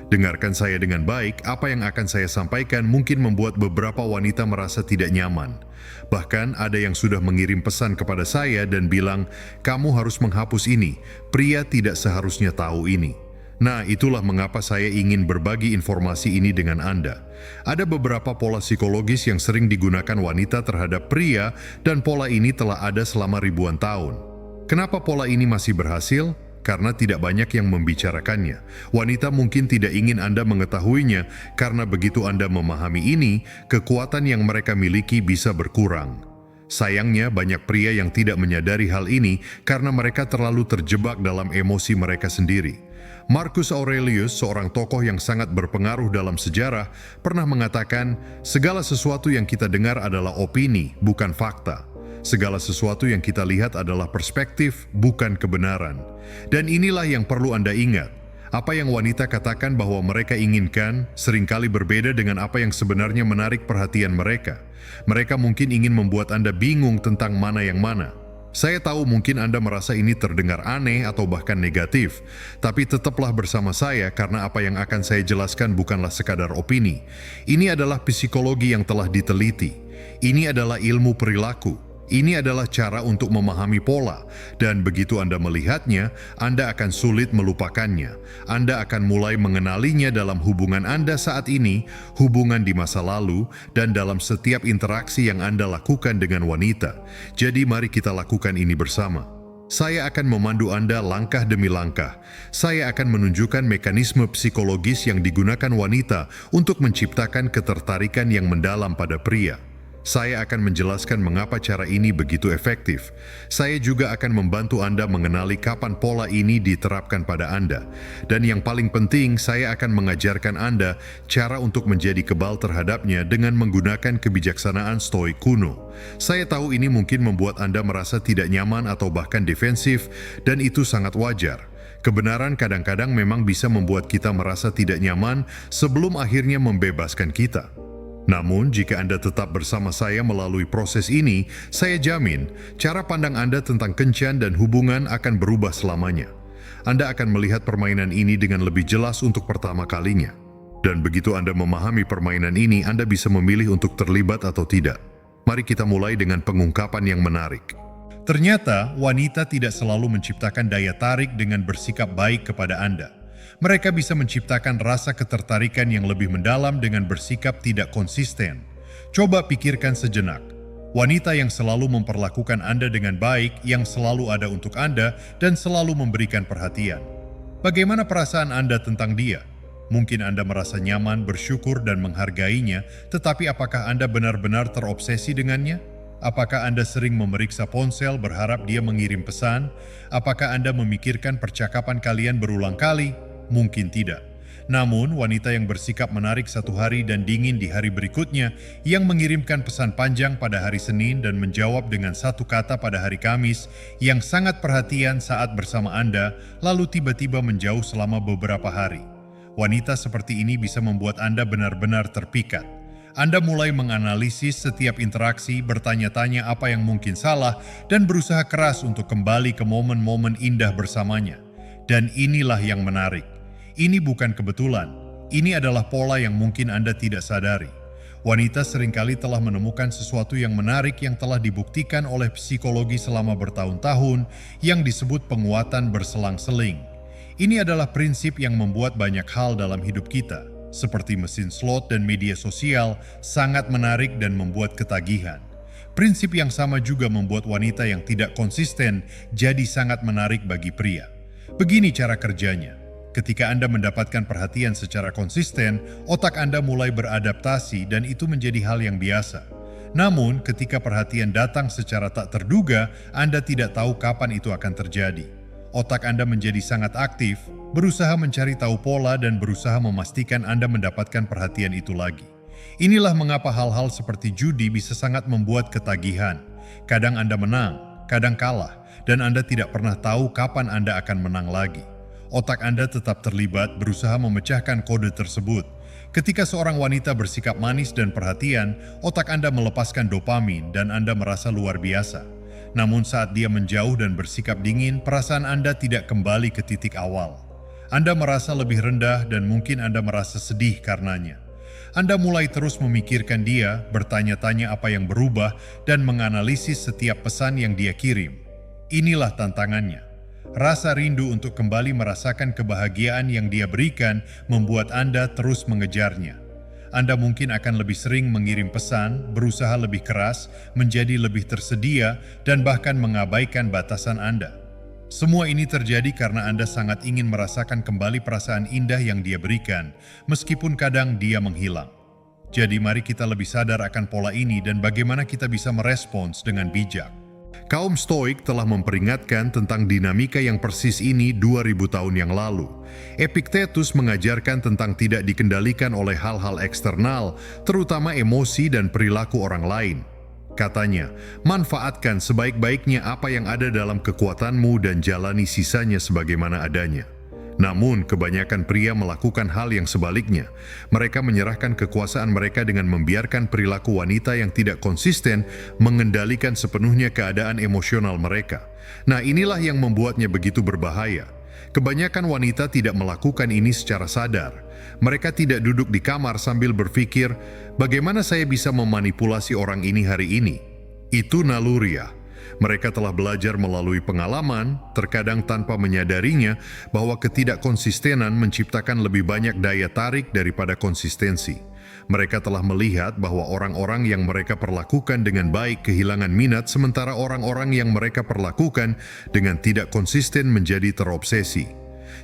Dengarkan saya dengan baik, apa yang akan saya sampaikan mungkin membuat beberapa wanita merasa tidak nyaman. Bahkan ada yang sudah mengirim pesan kepada saya dan bilang, "Kamu harus menghapus ini, pria tidak seharusnya tahu ini." Nah, itulah mengapa saya ingin berbagi informasi ini dengan Anda. Ada beberapa pola psikologis yang sering digunakan wanita terhadap pria, dan pola ini telah ada selama ribuan tahun. Kenapa pola ini masih berhasil? Karena tidak banyak yang membicarakannya. Wanita mungkin tidak ingin Anda mengetahuinya, karena begitu Anda memahami ini, kekuatan yang mereka miliki bisa berkurang. Sayangnya, banyak pria yang tidak menyadari hal ini karena mereka terlalu terjebak dalam emosi mereka sendiri. Marcus Aurelius, seorang tokoh yang sangat berpengaruh dalam sejarah, pernah mengatakan, "Segala sesuatu yang kita dengar adalah opini, bukan fakta. Segala sesuatu yang kita lihat adalah perspektif, bukan kebenaran." Dan inilah yang perlu Anda ingat. Apa yang wanita katakan bahwa mereka inginkan seringkali berbeda dengan apa yang sebenarnya menarik perhatian mereka. Mereka mungkin ingin membuat Anda bingung tentang mana yang mana. Saya tahu mungkin Anda merasa ini terdengar aneh atau bahkan negatif, tapi tetaplah bersama saya karena apa yang akan saya jelaskan bukanlah sekadar opini. Ini adalah psikologi yang telah diteliti. Ini adalah ilmu perilaku. Ini adalah cara untuk memahami pola, dan begitu Anda melihatnya, Anda akan sulit melupakannya. Anda akan mulai mengenalinya dalam hubungan Anda saat ini, hubungan di masa lalu, dan dalam setiap interaksi yang Anda lakukan dengan wanita. Jadi mari kita lakukan ini bersama. Saya akan memandu Anda langkah demi langkah. Saya akan menunjukkan mekanisme psikologis yang digunakan wanita untuk menciptakan ketertarikan yang mendalam pada pria. Saya akan menjelaskan mengapa cara ini begitu efektif. Saya juga akan membantu Anda mengenali kapan pola ini diterapkan pada Anda. Dan yang paling penting, saya akan mengajarkan Anda cara untuk menjadi kebal terhadapnya dengan menggunakan kebijaksanaan stoik kuno. Saya tahu ini mungkin membuat Anda merasa tidak nyaman atau bahkan defensif, dan itu sangat wajar. Kebenaran kadang-kadang memang bisa membuat kita merasa tidak nyaman sebelum akhirnya membebaskan kita. Namun, jika Anda tetap bersama saya melalui proses ini, saya jamin cara pandang Anda tentang kencan dan hubungan akan berubah selamanya. Anda akan melihat permainan ini dengan lebih jelas untuk pertama kalinya. Dan begitu Anda memahami permainan ini, Anda bisa memilih untuk terlibat atau tidak. Mari kita mulai dengan pengungkapan yang menarik. Ternyata, wanita tidak selalu menciptakan daya tarik dengan bersikap baik kepada Anda. Mereka bisa menciptakan rasa ketertarikan yang lebih mendalam dengan bersikap tidak konsisten. Coba pikirkan sejenak. Wanita yang selalu memperlakukan Anda dengan baik, yang selalu ada untuk Anda, dan selalu memberikan perhatian. Bagaimana perasaan Anda tentang dia? Mungkin Anda merasa nyaman, bersyukur, dan menghargainya, tetapi apakah Anda benar-benar terobsesi dengannya? Apakah Anda sering memeriksa ponsel berharap dia mengirim pesan? Apakah Anda memikirkan percakapan kalian berulang kali? Mungkin tidak. Namun, wanita yang bersikap menarik satu hari dan dingin di hari berikutnya, yang mengirimkan pesan panjang pada hari Senin dan menjawab dengan satu kata pada hari Kamis, yang sangat perhatian saat bersama Anda, lalu tiba-tiba menjauh selama beberapa hari. Wanita seperti ini bisa membuat Anda benar-benar terpikat. Anda mulai menganalisis setiap interaksi, bertanya-tanya apa yang mungkin salah, dan berusaha keras untuk kembali ke momen-momen indah bersamanya. Dan inilah yang menarik. Ini bukan kebetulan. Ini adalah pola yang mungkin Anda tidak sadari. Wanita seringkali telah menemukan sesuatu yang menarik yang telah dibuktikan oleh psikologi selama bertahun-tahun yang disebut penguatan berselang-seling. Ini adalah prinsip yang membuat banyak hal dalam hidup kita, seperti mesin slot dan media sosial, sangat menarik dan membuat ketagihan. Prinsip yang sama juga membuat wanita yang tidak konsisten jadi sangat menarik bagi pria. Begini cara kerjanya. Ketika Anda mendapatkan perhatian secara konsisten, otak Anda mulai beradaptasi dan itu menjadi hal yang biasa. Namun, ketika perhatian datang secara tak terduga, Anda tidak tahu kapan itu akan terjadi. Otak Anda menjadi sangat aktif, berusaha mencari tahu pola dan berusaha memastikan Anda mendapatkan perhatian itu lagi. Inilah mengapa hal-hal seperti judi bisa sangat membuat ketagihan. Kadang Anda menang, kadang kalah, dan Anda tidak pernah tahu kapan Anda akan menang lagi. Otak Anda tetap terlibat berusaha memecahkan kode tersebut. Ketika seorang wanita bersikap manis dan perhatian, otak Anda melepaskan dopamin dan Anda merasa luar biasa. Namun saat dia menjauh dan bersikap dingin, perasaan Anda tidak kembali ke titik awal. Anda merasa lebih rendah dan mungkin Anda merasa sedih karenanya. Anda mulai terus memikirkan dia, bertanya-tanya apa yang berubah, dan menganalisis setiap pesan yang dia kirim. Inilah tantangannya. Rasa rindu untuk kembali merasakan kebahagiaan yang dia berikan membuat Anda terus mengejarnya. Anda mungkin akan lebih sering mengirim pesan, berusaha lebih keras, menjadi lebih tersedia, dan bahkan mengabaikan batasan Anda. Semua ini terjadi karena Anda sangat ingin merasakan kembali perasaan indah yang dia berikan, meskipun kadang dia menghilang. Jadi mari kita lebih sadar akan pola ini dan bagaimana kita bisa merespons dengan bijak. Kaum Stoik telah memperingatkan tentang dinamika yang persis ini 2000 tahun yang lalu. Epictetus mengajarkan tentang tidak dikendalikan oleh hal-hal eksternal, terutama emosi dan perilaku orang lain. Katanya, manfaatkan sebaik-baiknya apa yang ada dalam kekuatanmu dan jalani sisanya sebagaimana adanya. Namun, kebanyakan pria melakukan hal yang sebaliknya. Mereka menyerahkan kekuasaan mereka dengan membiarkan perilaku wanita yang tidak konsisten mengendalikan sepenuhnya keadaan emosional mereka. Nah, inilah yang membuatnya begitu berbahaya. Kebanyakan wanita tidak melakukan ini secara sadar. Mereka tidak duduk di kamar sambil berpikir, bagaimana saya bisa memanipulasi orang ini hari ini? Itu naluriah. Mereka telah belajar melalui pengalaman, terkadang tanpa menyadarinya, bahwa ketidakkonsistenan menciptakan lebih banyak daya tarik daripada konsistensi. Mereka telah melihat bahwa orang-orang yang mereka perlakukan dengan baik kehilangan minat, sementara orang-orang yang mereka perlakukan dengan tidak konsisten menjadi terobsesi.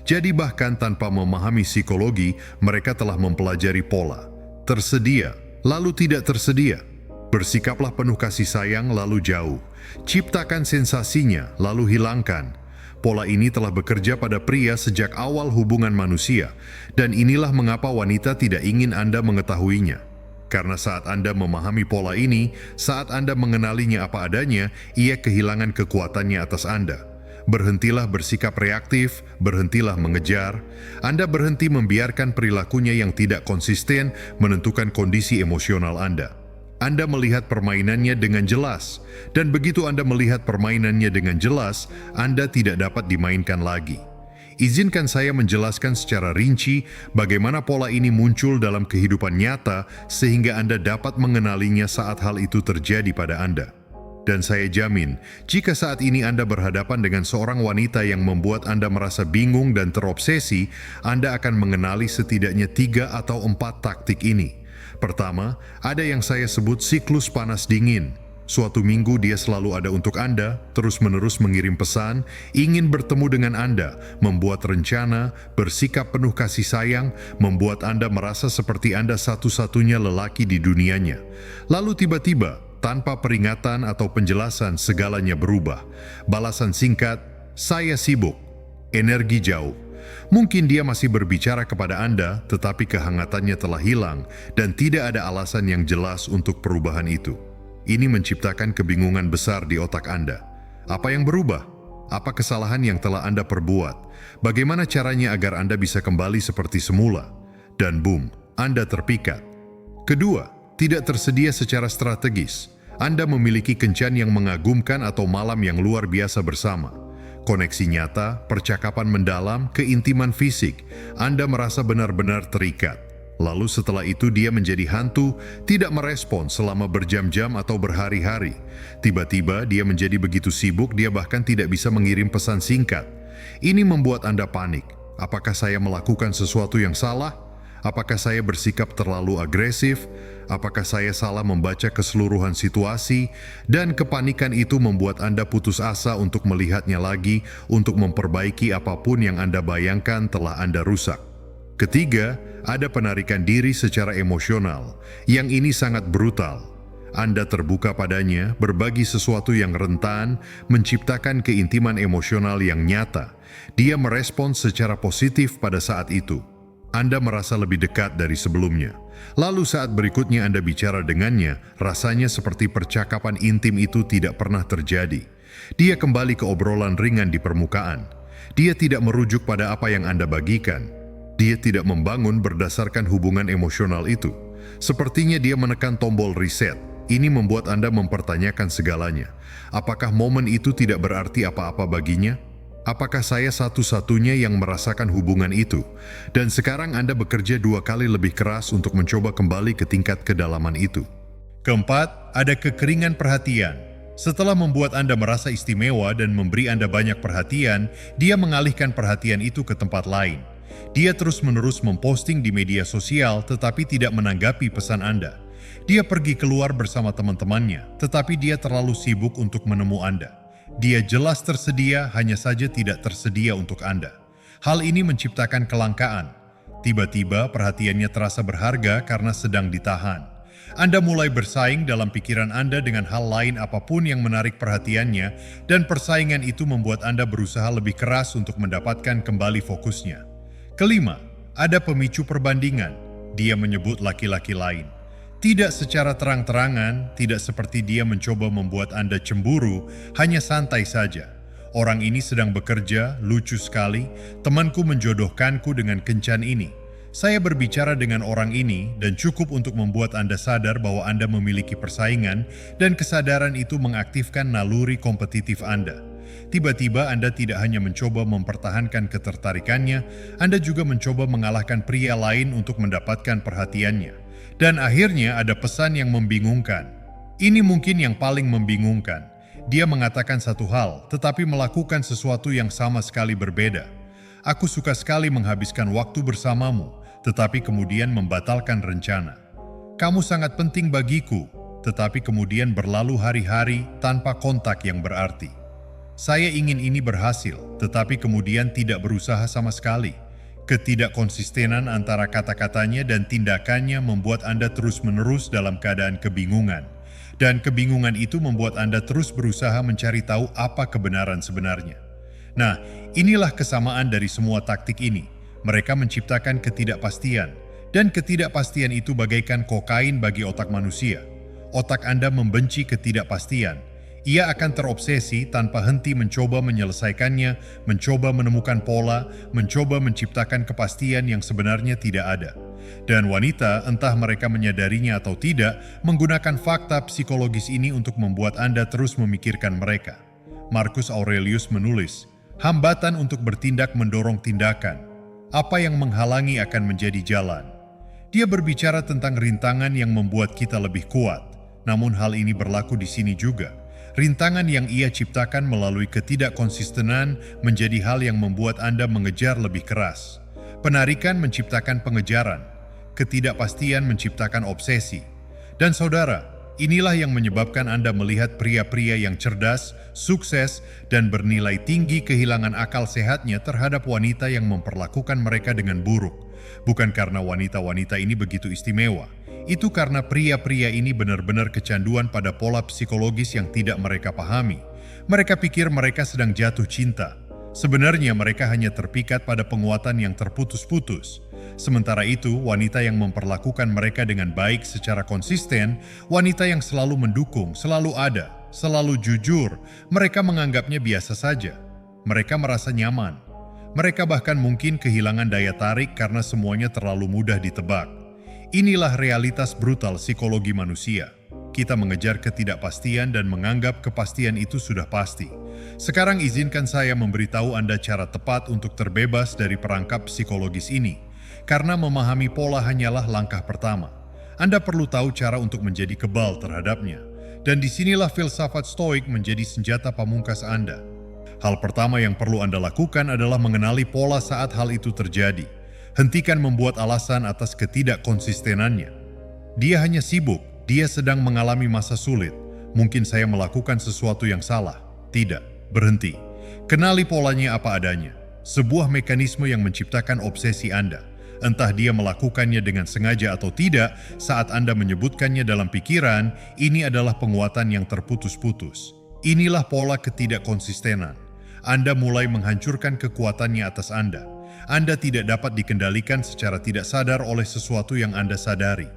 Jadi bahkan tanpa memahami psikologi, mereka telah mempelajari pola. Tersedia, lalu tidak tersedia. Bersikaplah penuh kasih sayang, lalu jauh. Ciptakan sensasinya, lalu hilangkan. Pola ini telah bekerja pada pria sejak awal hubungan manusia, dan inilah mengapa wanita tidak ingin Anda mengetahuinya. Karena saat Anda memahami pola ini, saat Anda mengenalinya apa adanya, ia kehilangan kekuatannya atas Anda. Berhentilah bersikap reaktif, berhentilah mengejar. Anda berhenti membiarkan perilakunya yang tidak konsisten menentukan kondisi emosional Anda. Anda melihat permainannya dengan jelas, dan begitu Anda melihat permainannya dengan jelas, Anda tidak dapat dimainkan lagi. Izinkan saya menjelaskan secara rinci bagaimana pola ini muncul dalam kehidupan nyata sehingga Anda dapat mengenalinya saat hal itu terjadi pada Anda. Dan saya jamin, jika saat ini Anda berhadapan dengan seorang wanita yang membuat Anda merasa bingung dan terobsesi, Anda akan mengenali setidaknya 3 atau 4 taktik ini. Pertama, ada yang saya sebut siklus panas dingin. Suatu minggu dia selalu ada untuk Anda, terus-menerus mengirim pesan, ingin bertemu dengan Anda, membuat rencana, bersikap penuh kasih sayang, membuat Anda merasa seperti Anda satu-satunya lelaki di dunianya. Lalu tiba-tiba, tanpa peringatan atau penjelasan, segalanya berubah. Balasan singkat, saya sibuk, energi jauh. Mungkin dia masih berbicara kepada Anda, tetapi kehangatannya telah hilang dan tidak ada alasan yang jelas untuk perubahan itu. Ini menciptakan kebingungan besar di otak Anda. Apa yang berubah? Apa kesalahan yang telah Anda perbuat? Bagaimana caranya agar Anda bisa kembali seperti semula? Dan boom, Anda terpikat. Kedua, tidak tersedia secara strategis. Anda memiliki kencan yang mengagumkan atau malam yang luar biasa bersama. Koneksi nyata, percakapan mendalam, keintiman fisik. Anda merasa benar-benar terikat. Lalu setelah itu dia menjadi hantu, tidak merespon selama berjam-jam atau berhari-hari. Tiba-tiba dia menjadi begitu sibuk, dia bahkan tidak bisa mengirim pesan singkat. Ini membuat Anda panik. Apakah saya melakukan sesuatu yang salah? Apakah saya bersikap terlalu agresif? Apakah saya salah membaca keseluruhan situasi? Dan kepanikan itu membuat Anda putus asa untuk melihatnya lagi, untuk memperbaiki apapun yang Anda bayangkan telah Anda rusak. Ketiga, ada penarikan diri secara emosional. Yang ini sangat brutal. Anda terbuka padanya, berbagi sesuatu yang rentan, menciptakan keintiman emosional yang nyata. Dia merespons secara positif pada saat itu. Anda merasa lebih dekat dari sebelumnya. Lalu saat berikutnya Anda bicara dengannya, rasanya seperti percakapan intim itu tidak pernah terjadi. Dia kembali ke obrolan ringan di permukaan. Dia tidak merujuk pada apa yang Anda bagikan. Dia tidak membangun berdasarkan hubungan emosional itu. Sepertinya dia menekan tombol reset. Ini membuat Anda mempertanyakan segalanya. Apakah momen itu tidak berarti apa-apa baginya? Apakah saya satu-satunya yang merasakan hubungan itu? Dan sekarang Anda bekerja 2 kali lebih keras untuk mencoba kembali ke tingkat kedalaman itu. Keempat, ada kekeringan perhatian. Setelah membuat Anda merasa istimewa dan memberi Anda banyak perhatian, dia mengalihkan perhatian itu ke tempat lain. Dia terus-menerus memposting di media sosial tetapi tidak menanggapi pesan Anda. Dia pergi keluar bersama teman-temannya, tetapi dia terlalu sibuk untuk menemu Anda. Dia jelas tersedia, hanya saja tidak tersedia untuk Anda. Hal ini menciptakan kelangkaan. Tiba-tiba perhatiannya terasa berharga karena sedang ditahan. Anda mulai bersaing dalam pikiran Anda dengan hal lain apapun yang menarik perhatiannya, dan persaingan itu membuat Anda berusaha lebih keras untuk mendapatkan kembali fokusnya. Kelima, ada pemicu perbandingan. Dia menyebut laki-laki lain. Tidak secara terang-terangan, tidak seperti dia mencoba membuat Anda cemburu, hanya santai saja. Orang ini sedang bekerja, lucu sekali, temanku menjodohkanku dengan kencan ini. Saya berbicara dengan orang ini dan cukup untuk membuat Anda sadar bahwa Anda memiliki persaingan dan kesadaran itu mengaktifkan naluri kompetitif Anda. Tiba-tiba Anda tidak hanya mencoba mempertahankan ketertarikannya, Anda juga mencoba mengalahkan pria lain untuk mendapatkan perhatiannya. Dan akhirnya ada pesan yang membingungkan. Ini mungkin yang paling membingungkan. Dia mengatakan satu hal, tetapi melakukan sesuatu yang sama sekali berbeda. Aku suka sekali menghabiskan waktu bersamamu, tetapi kemudian membatalkan rencana. Kamu sangat penting bagiku, tetapi kemudian berlalu hari-hari tanpa kontak yang berarti. Saya ingin ini berhasil, tetapi kemudian tidak berusaha sama sekali. Ketidakkonsistenan antara kata-katanya dan tindakannya membuat Anda terus-menerus dalam keadaan kebingungan. Dan kebingungan itu membuat Anda terus berusaha mencari tahu apa kebenaran sebenarnya. Nah, inilah kesamaan dari semua taktik ini. Mereka menciptakan ketidakpastian. Dan ketidakpastian itu bagaikan kokain bagi otak manusia. Otak Anda membenci ketidakpastian. Ia akan terobsesi tanpa henti mencoba menyelesaikannya, mencoba menemukan pola, mencoba menciptakan kepastian yang sebenarnya tidak ada. Dan wanita, entah mereka menyadarinya atau tidak, menggunakan fakta psikologis ini untuk membuat Anda terus memikirkan mereka. Marcus Aurelius menulis, hambatan untuk bertindak mendorong tindakan. Apa yang menghalangi akan menjadi jalan. Dia berbicara tentang rintangan yang membuat kita lebih kuat, namun hal ini berlaku di sini juga. Rintangan yang ia ciptakan melalui ketidakkonsistenan menjadi hal yang membuat Anda mengejar lebih keras. Penarikan menciptakan pengejaran, ketidakpastian menciptakan obsesi. Dan saudara, inilah yang menyebabkan Anda melihat pria-pria yang cerdas, sukses, dan bernilai tinggi kehilangan akal sehatnya terhadap wanita yang memperlakukan mereka dengan buruk. Bukan karena wanita-wanita ini begitu istimewa. Itu karena pria-pria ini benar-benar kecanduan pada pola psikologis yang tidak mereka pahami. Mereka pikir mereka sedang jatuh cinta. Sebenarnya mereka hanya terpikat pada penguatan yang terputus-putus. Sementara itu, wanita yang memperlakukan mereka dengan baik secara konsisten, wanita yang selalu mendukung, selalu ada, selalu jujur, mereka menganggapnya biasa saja. Mereka merasa nyaman. Mereka bahkan mungkin kehilangan daya tarik karena semuanya terlalu mudah ditebak. Inilah realitas brutal psikologi manusia. Kita mengejar ketidakpastian dan menganggap kepastian itu sudah pasti. Sekarang izinkan saya memberitahu Anda cara tepat untuk terbebas dari perangkap psikologis ini. Karena memahami pola hanyalah langkah pertama. Anda perlu tahu cara untuk menjadi kebal terhadapnya. Dan disinilah filsafat stoik menjadi senjata pamungkas Anda. Hal pertama yang perlu Anda lakukan adalah mengenali pola saat hal itu terjadi. Hentikan membuat alasan atas ketidakkonsistenannya. Dia hanya sibuk, dia sedang mengalami masa sulit. Mungkin saya melakukan sesuatu yang salah. Tidak, berhenti. Kenali polanya apa adanya. Sebuah mekanisme yang menciptakan obsesi Anda. Entah dia melakukannya dengan sengaja atau tidak, saat Anda menyebutkannya dalam pikiran, ini adalah penguatan yang terputus-putus. Inilah pola ketidakkonsistenan. Anda mulai menghancurkan kekuatannya atas Anda. Anda tidak dapat dikendalikan secara tidak sadar oleh sesuatu yang Anda sadari.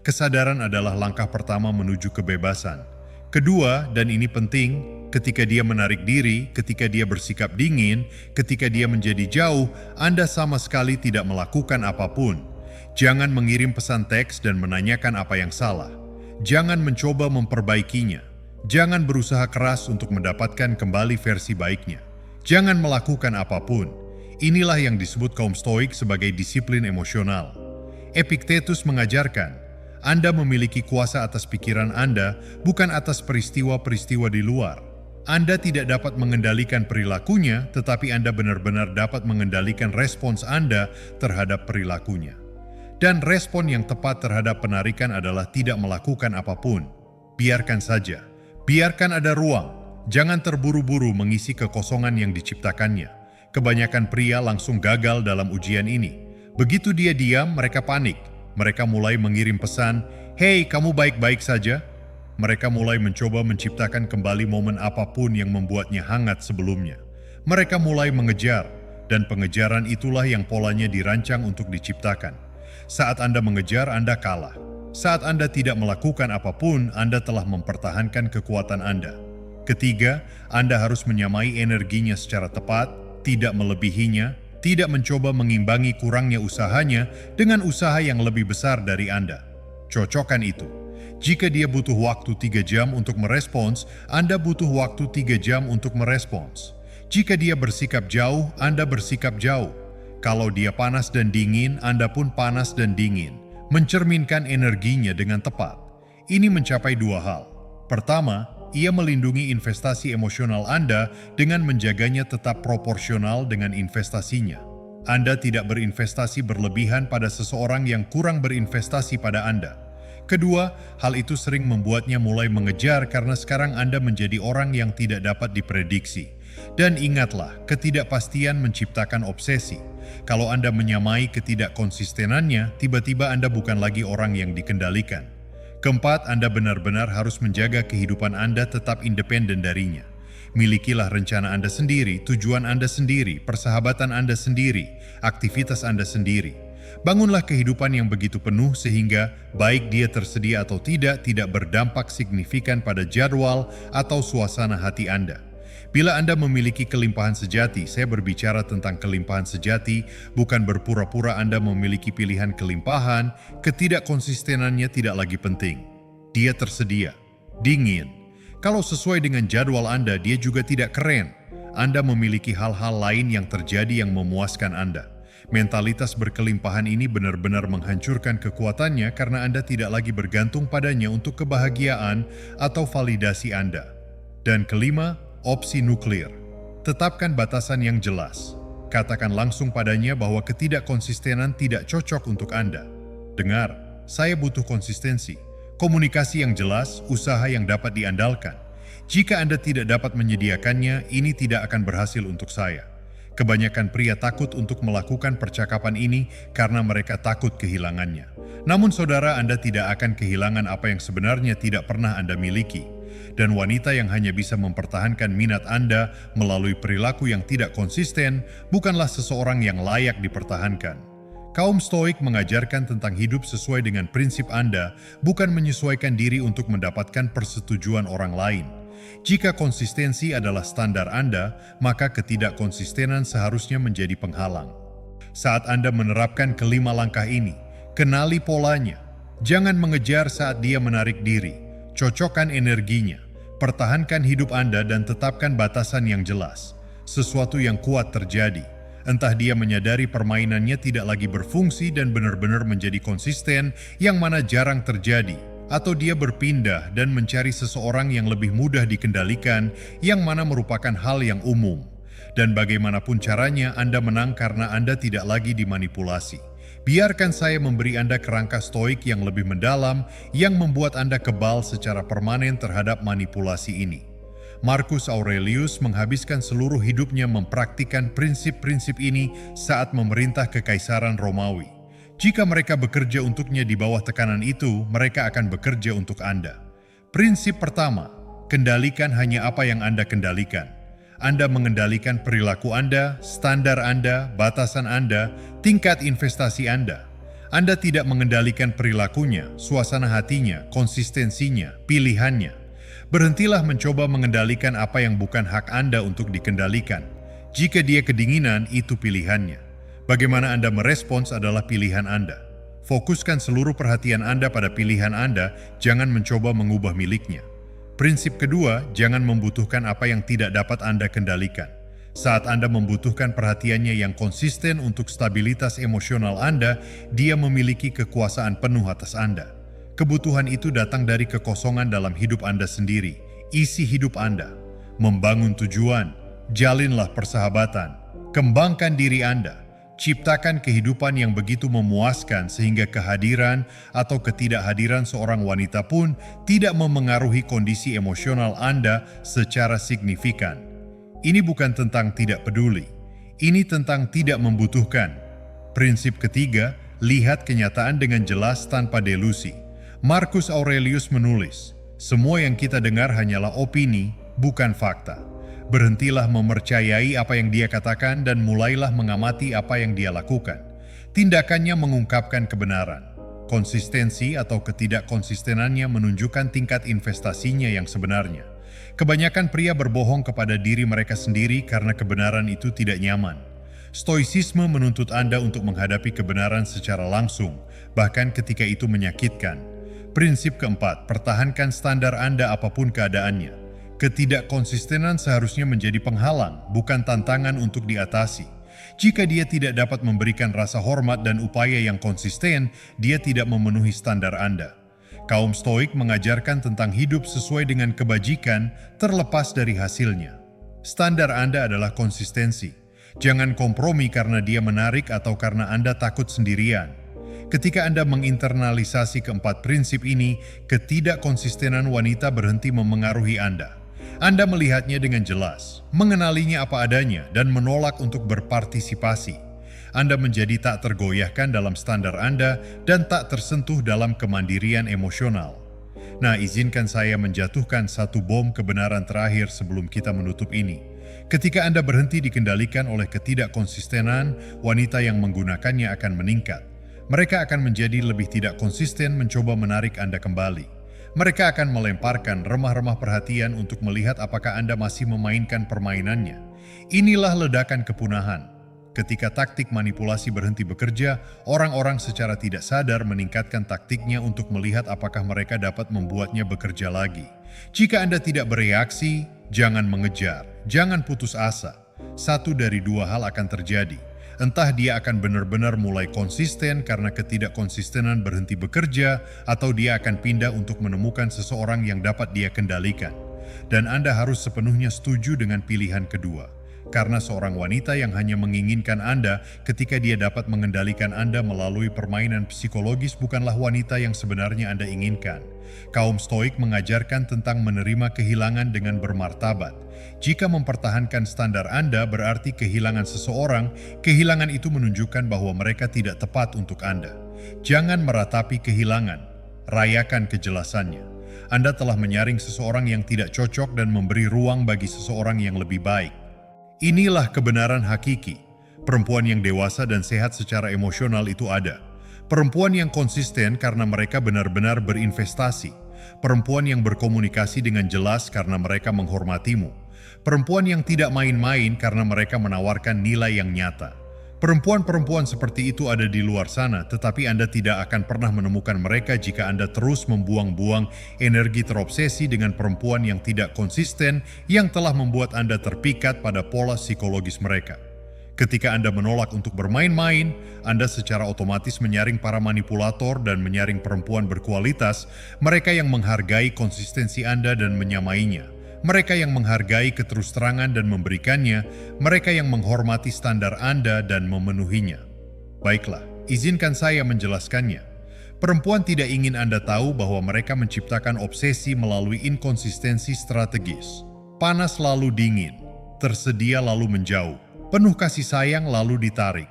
Kesadaran adalah langkah pertama menuju kebebasan. Kedua, dan ini penting, ketika dia menarik diri, ketika dia bersikap dingin, ketika dia menjadi jauh, Anda sama sekali tidak melakukan apapun. Jangan mengirim pesan teks dan menanyakan apa yang salah. Jangan mencoba memperbaikinya. Jangan berusaha keras untuk mendapatkan kembali versi baiknya. Jangan melakukan apapun. Inilah yang disebut kaum Stoik sebagai disiplin emosional. Epictetus mengajarkan, Anda memiliki kuasa atas pikiran Anda, bukan atas peristiwa-peristiwa di luar. Anda tidak dapat mengendalikan perilakunya, tetapi Anda benar-benar dapat mengendalikan respons Anda terhadap perilakunya. Dan respon yang tepat terhadap penarikan adalah tidak melakukan apapun. Biarkan saja. Biarkan ada ruang. Jangan terburu-buru mengisi kekosongan yang diciptakannya. Kebanyakan pria langsung gagal dalam ujian ini. Begitu dia diam, mereka panik. Mereka mulai mengirim pesan, "Hei, kamu baik-baik saja?" Mereka mulai mencoba menciptakan kembali momen apapun yang membuatnya hangat sebelumnya. Mereka mulai mengejar, dan pengejaran itulah yang polanya dirancang untuk diciptakan. Saat Anda mengejar, Anda kalah. Saat Anda tidak melakukan apapun, Anda telah mempertahankan kekuatan Anda. Ketiga, Anda harus menyamai energinya secara tepat, tidak melebihinya, tidak mencoba mengimbangi kurangnya usahanya dengan usaha yang lebih besar dari Anda. Cocokkan itu. Jika dia butuh waktu 3 jam untuk merespons, Anda butuh waktu 3 jam untuk merespons. Jika dia bersikap jauh, Anda bersikap jauh. Kalau dia panas dan dingin, Anda pun panas dan dingin. Mencerminkan energinya dengan tepat. Ini mencapai 2 hal. Pertama, ia melindungi investasi emosional Anda dengan menjaganya tetap proporsional dengan investasinya. Anda tidak berinvestasi berlebihan pada seseorang yang kurang berinvestasi pada Anda. Kedua, hal itu sering membuatnya mulai mengejar karena sekarang Anda menjadi orang yang tidak dapat diprediksi. Dan ingatlah, ketidakpastian menciptakan obsesi. Kalau Anda menyamai ketidakkonsistenannya, tiba-tiba Anda bukan lagi orang yang dikendalikan. Keempat, Anda benar-benar harus menjaga kehidupan Anda tetap independen darinya. Milikilah rencana Anda sendiri, tujuan Anda sendiri, persahabatan Anda sendiri, aktivitas Anda sendiri. Bangunlah kehidupan yang begitu penuh sehingga baik dia tersedia atau tidak berdampak signifikan pada jadwal atau suasana hati Anda. Bila Anda memiliki kelimpahan sejati, saya berbicara tentang kelimpahan sejati, bukan berpura-pura Anda memiliki pilihan kelimpahan, ketidakkonsistenannya tidak lagi penting. Dia tersedia, dingin. Kalau sesuai dengan jadwal Anda, dia juga tidak keren. Anda memiliki hal-hal lain yang terjadi yang memuaskan Anda. Mentalitas berkelimpahan ini benar-benar menghancurkan kekuatannya karena Anda tidak lagi bergantung padanya untuk kebahagiaan atau validasi Anda. Dan kelima, opsi nuklir. Tetapkan batasan yang jelas. Katakan langsung padanya bahwa ketidakkonsistenan tidak cocok untuk Anda. Dengar, saya butuh konsistensi, komunikasi yang jelas, usaha yang dapat diandalkan. Jika Anda tidak dapat menyediakannya, ini tidak akan berhasil untuk saya. Kebanyakan pria takut untuk melakukan percakapan ini karena mereka takut kehilangannya. Namun saudara, Anda tidak akan kehilangan apa yang sebenarnya tidak pernah Anda miliki. Dan wanita yang hanya bisa mempertahankan minat Anda melalui perilaku yang tidak konsisten bukanlah seseorang yang layak dipertahankan. Kaum Stoik mengajarkan tentang hidup sesuai dengan prinsip Anda, bukan menyesuaikan diri untuk mendapatkan persetujuan orang lain. Jika konsistensi adalah standar Anda, maka ketidakkonsistenan seharusnya menjadi penghalang. Saat Anda menerapkan kelima langkah ini, kenali polanya. Jangan mengejar saat dia menarik diri. Cocokkan energinya. Pertahankan hidup Anda dan tetapkan batasan yang jelas. Sesuatu yang kuat terjadi. Entah dia menyadari permainannya tidak lagi berfungsi dan benar-benar menjadi konsisten, yang mana jarang terjadi. Atau dia berpindah dan mencari seseorang yang lebih mudah dikendalikan, yang mana merupakan hal yang umum. Dan bagaimanapun caranya, Anda menang karena Anda tidak lagi dimanipulasi. Biarkan saya memberi Anda kerangka stoik yang lebih mendalam, yang membuat Anda kebal secara permanen terhadap manipulasi ini. Marcus Aurelius menghabiskan seluruh hidupnya mempraktikkan prinsip-prinsip ini saat memerintah Kekaisaran Romawi. Jika mereka bekerja untuknya di bawah tekanan itu, mereka akan bekerja untuk Anda. Prinsip pertama, kendalikan hanya apa yang Anda kendalikan. Anda mengendalikan perilaku Anda, standar Anda, batasan Anda, tingkat investasi Anda. Anda tidak mengendalikan perilakunya, suasana hatinya, konsistensinya, pilihannya. Berhentilah mencoba mengendalikan apa yang bukan hak Anda untuk dikendalikan. Jika dia kedinginan, itu pilihannya. Bagaimana Anda merespons adalah pilihan Anda. Fokuskan seluruh perhatian Anda pada pilihan Anda, jangan mencoba mengubah miliknya. Prinsip kedua, jangan membutuhkan apa yang tidak dapat Anda kendalikan. Saat Anda membutuhkan perhatiannya yang konsisten untuk stabilitas emosional Anda, dia memiliki kekuasaan penuh atas Anda. Kebutuhan itu datang dari kekosongan dalam hidup Anda sendiri. Isi hidup Anda. Membangun tujuan, jalinlah persahabatan, kembangkan diri Anda. Ciptakan kehidupan yang begitu memuaskan sehingga kehadiran atau ketidakhadiran seorang wanita pun tidak memengaruhi kondisi emosional Anda secara signifikan. Ini bukan tentang tidak peduli. Ini tentang tidak membutuhkan. Prinsip ketiga, lihat kenyataan dengan jelas tanpa delusi. Marcus Aurelius menulis, "Semua yang kita dengar hanyalah opini, bukan fakta. Berhentilah mempercayai apa yang dia katakan dan mulailah mengamati apa yang dia lakukan. Tindakannya mengungkapkan kebenaran. Konsistensi atau ketidakkonsistenannya menunjukkan tingkat investasinya yang sebenarnya. Kebanyakan pria berbohong kepada diri mereka sendiri karena kebenaran itu tidak nyaman. Stoicisme menuntut Anda untuk menghadapi kebenaran secara langsung, bahkan ketika itu menyakitkan. Prinsip keempat, pertahankan standar Anda apapun keadaannya. Ketidakkonsistenan seharusnya menjadi penghalang, bukan tantangan untuk diatasi. Jika dia tidak dapat memberikan rasa hormat dan upaya yang konsisten, dia tidak memenuhi standar Anda. Kaum Stoik mengajarkan tentang hidup sesuai dengan kebajikan terlepas dari hasilnya. Standar Anda adalah konsistensi. Jangan kompromi karena dia menarik atau karena Anda takut sendirian. Ketika Anda menginternalisasi keempat prinsip ini, ketidakkonsistenan wanita berhenti memengaruhi Anda. Anda melihatnya dengan jelas, mengenalinya apa adanya, dan menolak untuk berpartisipasi. Anda menjadi tak tergoyahkan dalam standar Anda dan tak tersentuh dalam kemandirian emosional. Nah, izinkan saya menjatuhkan satu bom kebenaran terakhir sebelum kita menutup ini. Ketika Anda berhenti dikendalikan oleh ketidakkonsistenan, wanita yang menggunakannya akan meningkat. Mereka akan menjadi lebih tidak konsisten mencoba menarik Anda kembali. Mereka akan melemparkan remah-remah perhatian untuk melihat apakah Anda masih memainkan permainannya. Inilah ledakan kepunahan. Ketika taktik manipulasi berhenti bekerja, orang-orang secara tidak sadar meningkatkan taktiknya untuk melihat apakah mereka dapat membuatnya bekerja lagi. Jika Anda tidak bereaksi, jangan mengejar, jangan putus asa. Satu dari dua hal akan terjadi. Entah dia akan benar-benar mulai konsisten karena ketidakkonsistenan berhenti bekerja, atau dia akan pindah untuk menemukan seseorang yang dapat dia kendalikan. Dan Anda harus sepenuhnya setuju dengan pilihan kedua. Karena seorang wanita yang hanya menginginkan Anda ketika dia dapat mengendalikan Anda melalui permainan psikologis bukanlah wanita yang sebenarnya Anda inginkan. Kaum Stoik mengajarkan tentang menerima kehilangan dengan bermartabat. Jika mempertahankan standar Anda berarti kehilangan seseorang, kehilangan itu menunjukkan bahwa mereka tidak tepat untuk Anda. Jangan meratapi kehilangan, rayakan kejelasannya. Anda telah menyaring seseorang yang tidak cocok dan memberi ruang bagi seseorang yang lebih baik. Inilah kebenaran hakiki. Perempuan yang dewasa dan sehat secara emosional itu ada. Perempuan yang konsisten karena mereka benar-benar berinvestasi. Perempuan yang berkomunikasi dengan jelas karena mereka menghormatimu. Perempuan yang tidak main-main karena mereka menawarkan nilai yang nyata. Perempuan-perempuan seperti itu ada di luar sana, tetapi Anda tidak akan pernah menemukan mereka jika Anda terus membuang-buang energi terobsesi dengan perempuan yang tidak konsisten yang telah membuat Anda terpikat pada pola psikologis mereka. Ketika Anda menolak untuk bermain-main, Anda secara otomatis menyaring para manipulator dan menyaring perempuan berkualitas, mereka yang menghargai konsistensi Anda dan menyamainya. Mereka yang menghargai keterus-terangan dan memberikannya, mereka yang menghormati standar Anda dan memenuhinya. Baiklah, izinkan saya menjelaskannya. Perempuan tidak ingin Anda tahu bahwa mereka menciptakan obsesi melalui inkonsistensi strategis. Panas lalu dingin, tersedia lalu menjauh, penuh kasih sayang lalu ditarik.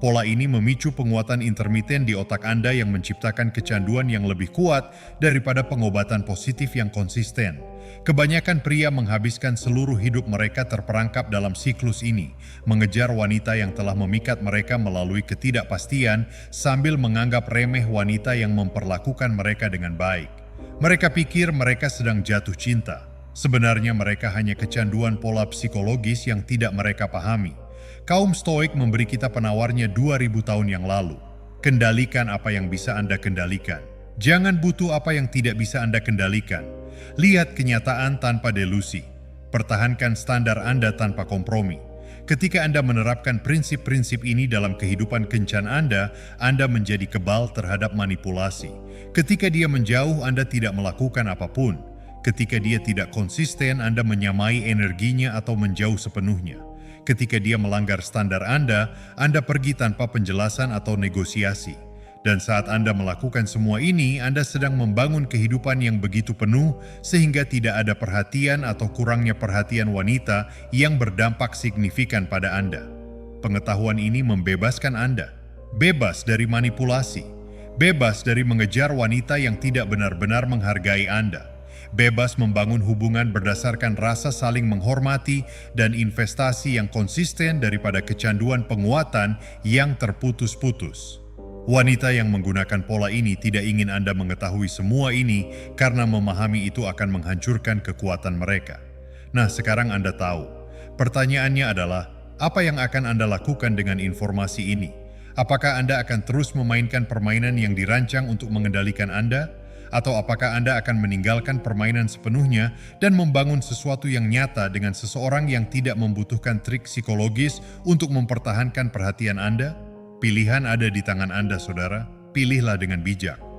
Pola ini memicu penguatan intermiten di otak Anda yang menciptakan kecanduan yang lebih kuat daripada pengobatan positif yang konsisten. Kebanyakan pria menghabiskan seluruh hidup mereka terperangkap dalam siklus ini, mengejar wanita yang telah memikat mereka melalui ketidakpastian sambil menganggap remeh wanita yang memperlakukan mereka dengan baik. Mereka pikir mereka sedang jatuh cinta. Sebenarnya mereka hanya kecanduan pola psikologis yang tidak mereka pahami. Kaum Stoik memberi kita penawarnya 2000 tahun yang lalu. Kendalikan apa yang bisa Anda kendalikan. Jangan butuh apa yang tidak bisa Anda kendalikan. Lihat kenyataan tanpa delusi. Pertahankan standar Anda tanpa kompromi. Ketika Anda menerapkan prinsip-prinsip ini dalam kehidupan kencan Anda menjadi kebal terhadap manipulasi. Ketika dia menjauh, Anda tidak melakukan apapun. Ketika dia tidak konsisten, Anda menyamai energinya atau menjauh sepenuhnya. Ketika dia melanggar standar Anda pergi tanpa penjelasan atau negosiasi. Dan saat Anda melakukan semua ini, Anda sedang membangun kehidupan yang begitu penuh sehingga tidak ada perhatian atau kurangnya perhatian wanita yang berdampak signifikan pada Anda. Pengetahuan ini membebaskan Anda, bebas dari manipulasi, bebas dari mengejar wanita yang tidak benar-benar menghargai Anda, bebas membangun hubungan berdasarkan rasa saling menghormati dan investasi yang konsisten daripada kecanduan penguatan yang terputus-putus. Wanita yang menggunakan pola ini tidak ingin Anda mengetahui semua ini karena memahami itu akan menghancurkan kekuatan mereka. Nah, sekarang Anda tahu. Pertanyaannya adalah, apa yang akan Anda lakukan dengan informasi ini? Apakah Anda akan terus memainkan permainan yang dirancang untuk mengendalikan Anda? Atau apakah Anda akan meninggalkan permainan sepenuhnya dan membangun sesuatu yang nyata dengan seseorang yang tidak membutuhkan trik psikologis untuk mempertahankan perhatian Anda? Pilihan ada di tangan Anda, saudara. Pilihlah dengan bijak.